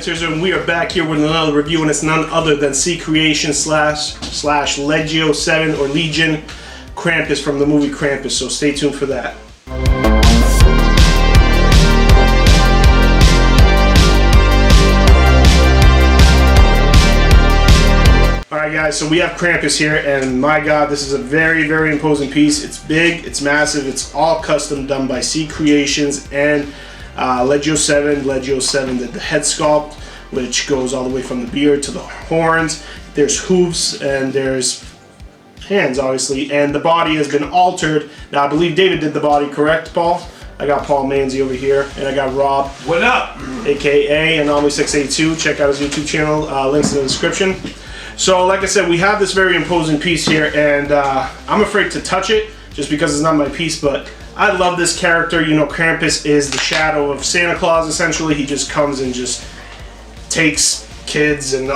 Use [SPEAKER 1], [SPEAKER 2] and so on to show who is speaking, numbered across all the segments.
[SPEAKER 1] TERZO, and we are back here with another review, and it's none other than Ceecreations slash LEGIO7 or Legion Krampus from the movie Krampus, so stay tuned for that. Alright guys, so we have Krampus here, and my god, this is a very, very imposing piece. It's big, it's massive, it's all custom done by Ceecreations and LEGIO7. LEGIO7 did the head sculpt, which goes all the way from the beard to the horns. There's hooves and there's hands, obviously, and the body has been altered. Now, I believe David did the body, correct, Paul? I got Paul Manzi over here, and I got Rob.
[SPEAKER 2] What up?
[SPEAKER 1] AKA Anomaly682. Check out his YouTube channel. Links in the description. So, like I said, we have this very imposing piece here, and I'm afraid to touch it just because it's not my piece, but I love this character. You know, Krampus is the shadow of Santa Claus, essentially. He just comes and just takes kids and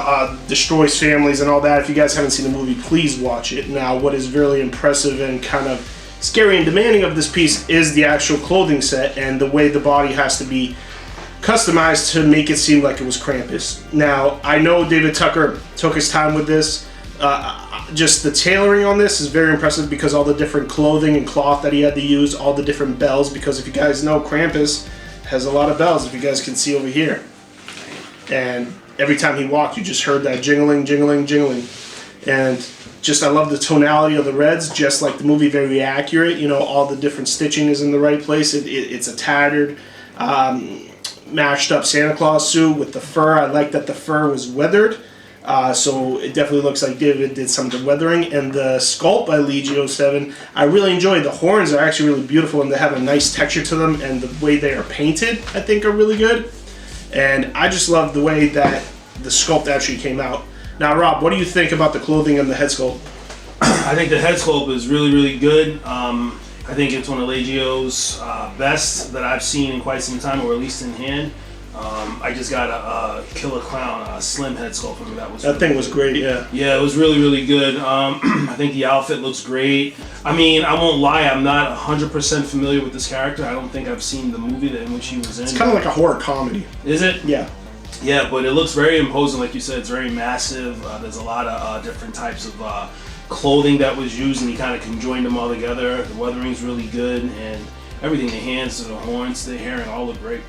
[SPEAKER 1] destroys families and all that. If you guys haven't seen the movie, please watch it. Now, what is really impressive and kind of scary and demanding of this piece is the actual clothing set and the way the body has to be customized to make it seem like it was Krampus. Now, I know David Tucker took his time with this. Just the tailoring on this is very impressive because all the different clothing and cloth that he had to use, all the different bells, because if you guys know, Krampus has a lot of bells, if you guys can see over here. And every time he walked, you just heard that jingling, jingling, jingling. And just, I love the tonality of the reds, just like the movie, very accurate. You know, all the different stitching is in the right place. It's a tattered, mashed up Santa Claus suit with the fur. I like that the fur was weathered. So it definitely looks like David did some of the weathering, and the sculpt by LEGIO7 I really enjoyed. The horns are actually really beautiful, and they have a nice texture to them, and the way they are painted I think are really good. And I just love the way that the sculpt actually came out. Now, Rob, what do you think about the clothing and the head sculpt?
[SPEAKER 2] I think the head sculpt is really, really good. I think it's one of Legio's best that I've seen in quite some time, or at least in hand. I just got a Killer Clown slim head sculpt from him. That
[SPEAKER 1] thing was great, yeah.
[SPEAKER 2] Yeah, it was really, really good. I think the outfit looks great. I mean, I won't lie, I'm not 100% familiar with this character. I don't think I've seen the movie in which he was in.
[SPEAKER 1] It's kind of like a horror comedy.
[SPEAKER 2] Is it?
[SPEAKER 1] Yeah.
[SPEAKER 2] Yeah, but it looks very imposing, like you said. It's very massive. There's a lot of different types of clothing that was used, and he kind of conjoined them all together. The weathering's really good, and everything, the hands to the horns, the hair, and all look great.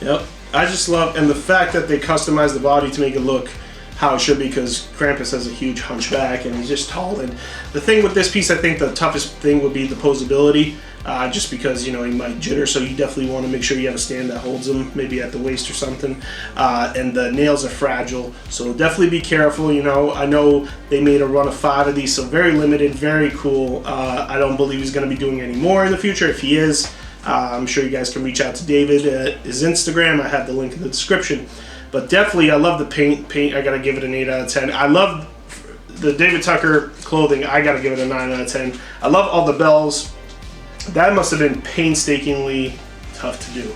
[SPEAKER 1] Yep. I just love, and the fact that they customized the body to make it look how it should be, because Krampus has a huge hunchback and he's just tall. And the thing with this piece, I think the toughest thing would be the posability, just because, you know, he might jitter, so you definitely want to make sure you have a stand that holds him, maybe at the waist or something. And the nails are fragile, so definitely be careful. You know, I know they made a run of 5 of these, so very limited, very cool. I don't believe he's going to be doing any more in the future. If he is, I'm sure you guys can reach out to David at his Instagram. I have the link in the description. But definitely, I love the paint. I gotta give it an 8 out of 10. I love the David Tucker clothing. I gotta give it a 9 out of 10. I love all the bells. That must have been painstakingly tough to do.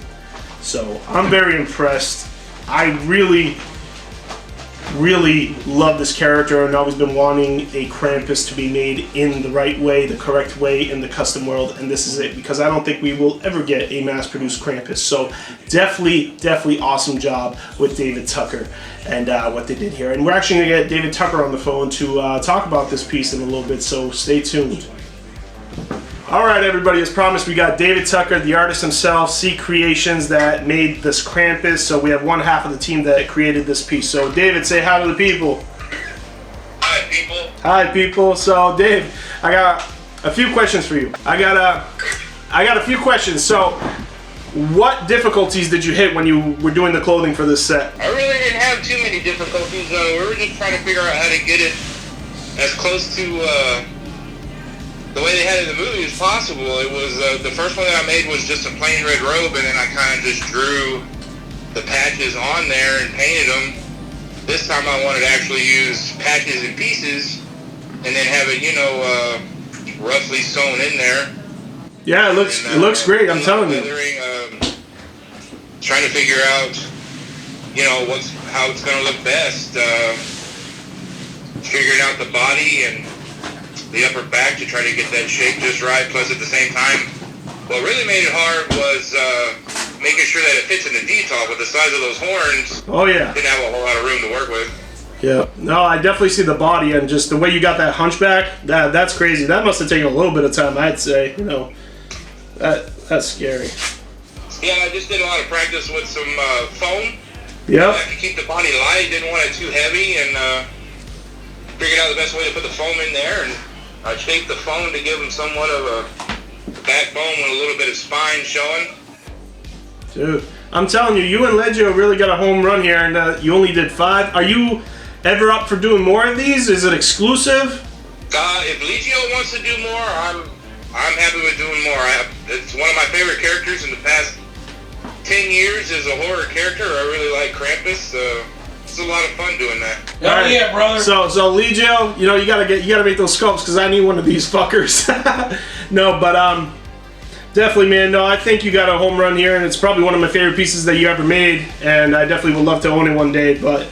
[SPEAKER 1] So I'm very impressed. I really love this character, and always been wanting a Krampus to be made in the right way, the correct way, in the custom world, and this is it, because I don't think we will ever get a mass-produced Krampus. So definitely awesome job with David Tucker and what they did here. And we're actually going to get David Tucker on the phone to talk about this piece in a little bit, so stay tuned. Alright everybody, as promised, we got David Tucker, the artist himself, Ceecreations, that made this Krampus. So we have one half of the team that created this piece. So David, say hi to the people.
[SPEAKER 3] Hi people.
[SPEAKER 1] Hi people. So Dave, I got a few questions for you. I got a few questions. So what difficulties did you hit when you were doing the clothing for this set?
[SPEAKER 3] I really didn't have too many difficulties. We were just trying to figure out how to get it as close to the way they had it in the movie as possible. It was the first one that I made was just a plain red robe, and then I kind of just drew the patches on there and painted them. This time I wanted to actually use patches and pieces and then have it, you know, roughly sewn in there.
[SPEAKER 1] Yeah, it looks great. I'm telling you.
[SPEAKER 3] Trying to figure out, you know, how it's going to look best. Figuring out the body and the upper back to try to get that shape just right. Plus, at the same time, what really made it hard was making sure that it fits in the detail. With the size of those horns,
[SPEAKER 1] Oh yeah.
[SPEAKER 3] didn't have a whole lot of room to work with.
[SPEAKER 1] Yeah. No, I definitely see the body and just the way you got that hunchback. That's crazy. That must have taken a little bit of time, I'd say. You know, that's scary.
[SPEAKER 3] Yeah, I just did a lot of practice with some foam.
[SPEAKER 1] Yep.
[SPEAKER 3] I could keep the body light, didn't want it too heavy, and figured out the best way to put the foam in there. And I shaped the foam to give them somewhat of a backbone with a little bit of spine showing.
[SPEAKER 1] Dude, I'm telling you, you and Legio really got a home run here, and you only did 5. Are you ever up for doing more of these? Is it exclusive?
[SPEAKER 3] If Legio wants to do more, I'm happy with doing more. It's one of my favorite characters in the past 10 years is a horror character. I really like Krampus. It's a lot of fun doing that.
[SPEAKER 4] Oh right. Yeah, brother.
[SPEAKER 1] So Legio, you know, you gotta make those sculpts because I need one of these fuckers. No, but definitely, man. No, I think you got a home run here, and it's probably one of my favorite pieces that you ever made, and I definitely would love to own it one day. But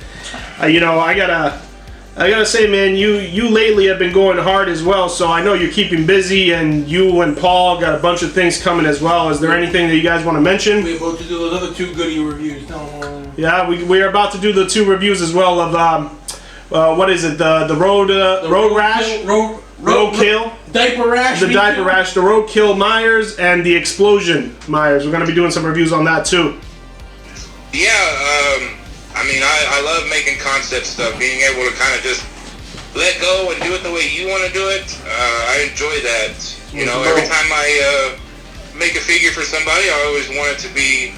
[SPEAKER 1] you know, I gotta say, man, you lately have been going hard as well. So I know you're keeping busy, and you and Paul got a bunch of things coming as well. Is there anything that you guys want to mention?
[SPEAKER 4] We're about to do those other 2 goodie reviews.
[SPEAKER 1] Yeah, we are about to do the 2 reviews as well of what is it? The road rash, road kill,
[SPEAKER 4] diaper rash,
[SPEAKER 1] the diaper rash, the road kill Myers, and the explosion Myers. We're gonna be doing some reviews on that too.
[SPEAKER 3] Yeah, I mean, I love making concept stuff, being able to kind of just let go and do it the way you want to do it. I enjoy that. You know, every time I make a figure for somebody, I always want it to be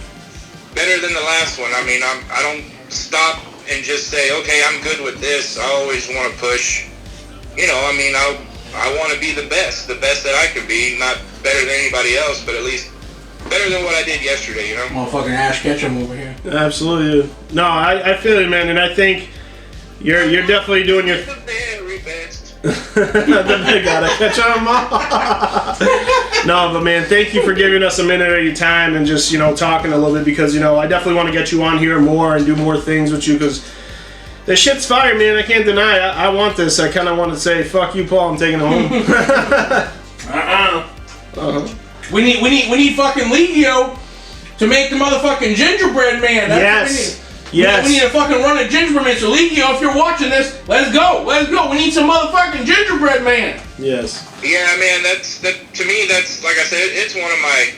[SPEAKER 3] better than the last one. I mean, I don't stop and just say, okay, I'm good with this. I always want to push. You know, I mean, I want to be the best that I can be. Not better than anybody else, but at least better than what I did yesterday, you know?
[SPEAKER 4] Motherfucking Ash Ketchum over here.
[SPEAKER 1] Absolutely. No, I feel you, man, and I think you're definitely doing your... Gotta catch 'em all. No, but man, thank you for giving us a minute of your time and just, you know, talking a little bit, because, you know, I definitely want to get you on here more and do more things with you, because this shit's fire, man. I can't deny. I want this. I kind of want to say, fuck you, Paul. I'm taking it home.
[SPEAKER 4] We need fucking Legio to make the motherfucking gingerbread man. That's
[SPEAKER 1] yes.
[SPEAKER 4] Yes. We need to fucking run a gingerbread man. So Legio, if you're watching this, let's go. Let's go. We need some motherfucking gingerbread man.
[SPEAKER 1] Yes.
[SPEAKER 3] Yeah, man. That to me. That's, like I said, it's one of my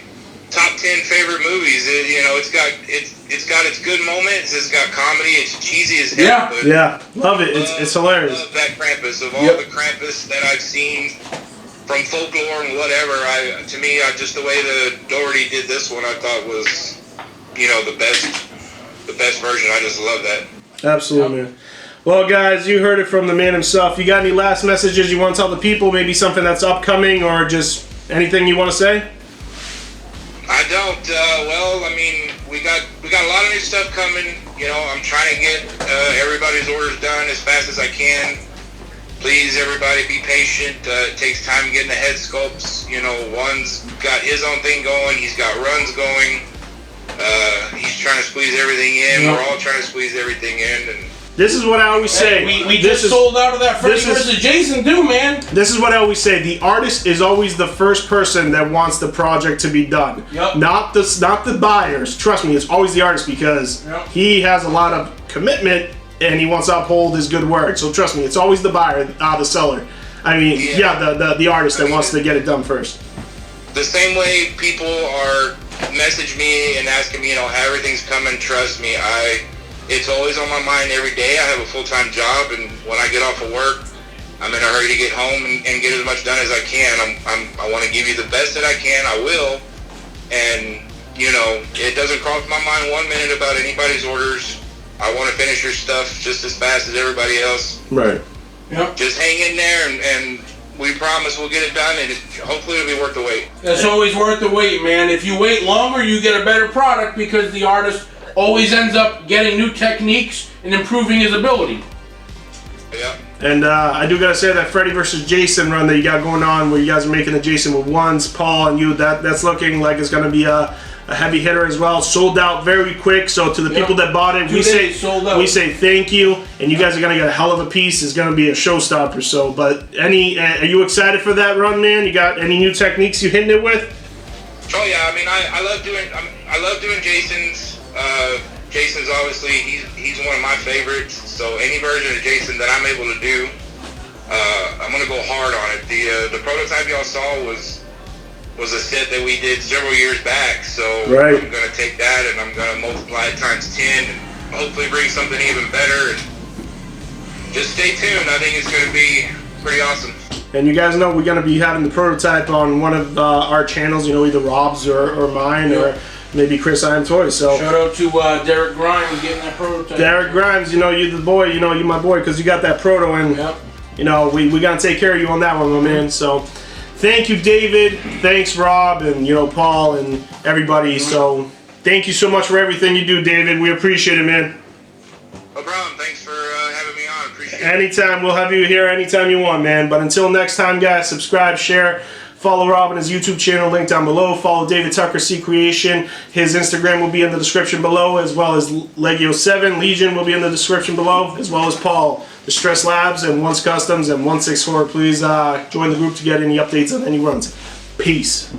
[SPEAKER 3] top 10 favorite movies. You know, it's got its good moments. It's got comedy. It's cheesy as hell.
[SPEAKER 1] Yeah.
[SPEAKER 3] But
[SPEAKER 1] Yeah. Love it. It's hilarious.
[SPEAKER 3] Love that Krampus. Of all the Krampus that I've seen from folklore and whatever, to me, just the way the Doherty did this one, I thought was, you know, the best version. I just love that.
[SPEAKER 1] Absolutely, man. Well, guys, you heard it from the man himself. You got any last messages you want to tell the people? Maybe something that's upcoming, or just anything you want to say?
[SPEAKER 3] I don't. Well, I mean, we got a lot of new stuff coming. You know, I'm trying to get everybody's orders done as fast as I can. Please, everybody, be patient. It takes time getting the head sculpts. You know, one's got his own thing going. He's got runs going. He's trying to squeeze everything in. We're all trying to squeeze everything in. And
[SPEAKER 1] this is what I always say.
[SPEAKER 4] We just sold out of that Freddy vs. Jason too, man.
[SPEAKER 1] This is what I always say. The artist is always the first person that wants the project to be done.
[SPEAKER 4] Yep.
[SPEAKER 1] Not the buyers. Trust me, it's always the artist, because he has a lot of commitment and he wants to uphold his good word. So trust me, it's always the buyer, the seller. I mean, the artist that wants to get it done first.
[SPEAKER 3] The same way people are message me and asking me, you know, how everything's coming, trust me, it's always on my mind every day. I have a full-time job, and when I get off of work, I'm in a hurry to get home and get as much done as I can. I want to give you the best that I can. I will. And, you know, it doesn't cross my mind 1 minute about anybody's orders. I want to finish your stuff just as fast as everybody else.
[SPEAKER 1] Right.
[SPEAKER 4] Yep.
[SPEAKER 3] Just hang in there, and we promise we'll get it done, and hopefully it'll be worth the wait.
[SPEAKER 4] It's always worth the wait, man. If you wait longer, you get a better product, because the artist always ends up getting new techniques and improving his ability.
[SPEAKER 3] Yeah.
[SPEAKER 1] And I do gotta say that Freddy vs. Jason run that you got going on, where you guys are making a Jason with ones, Paul and you, that's looking like it's gonna be a heavy hitter as well. Sold out very quick. So to the people that bought it, we say thank you, and you guys are gonna get a hell of a piece. It's gonna be a showstopper. So, but are you excited for that run, man? You got any new techniques you hitting it with?
[SPEAKER 3] Oh yeah, I mean, I love doing Jason's. Jason's obviously he's one of my favorites. So any version of Jason that I'm able to do, I'm gonna go hard on it. The prototype y'all saw was a set that we did several years back. So
[SPEAKER 1] right.
[SPEAKER 3] I'm gonna take that and I'm gonna multiply it times 10 and hopefully bring something even better. And just stay tuned. I think it's gonna be pretty awesome.
[SPEAKER 1] And you guys know we're going to be having the prototype on one of our channels, you know, either Rob's or mine, or maybe Chris I Am Toys. So
[SPEAKER 4] shout out to Derek Grimes getting that prototype.
[SPEAKER 1] Derek Grimes, you know, you're the boy, you know, you're my boy because you got that proto, and you know, we got to take care of you on that one, my man. So thank you, David. Thanks, Rob, and you know, Paul and everybody. So thank you so much for everything you do, David. We appreciate it, man.
[SPEAKER 3] No problem. Thanks for having me on. Appreciate it.
[SPEAKER 1] Anytime. We'll have you here anytime you want, man. But until next time, guys, subscribe, share, follow Rob on his YouTube channel, link down below. Follow David Tucker, Ceecreation. His Instagram will be in the description below, as well as LEGIO7. Legion will be in the description below, as well as Paul, Distress Labs, and Once Customs, and 164. Please join the group to get any updates on any runs. Peace.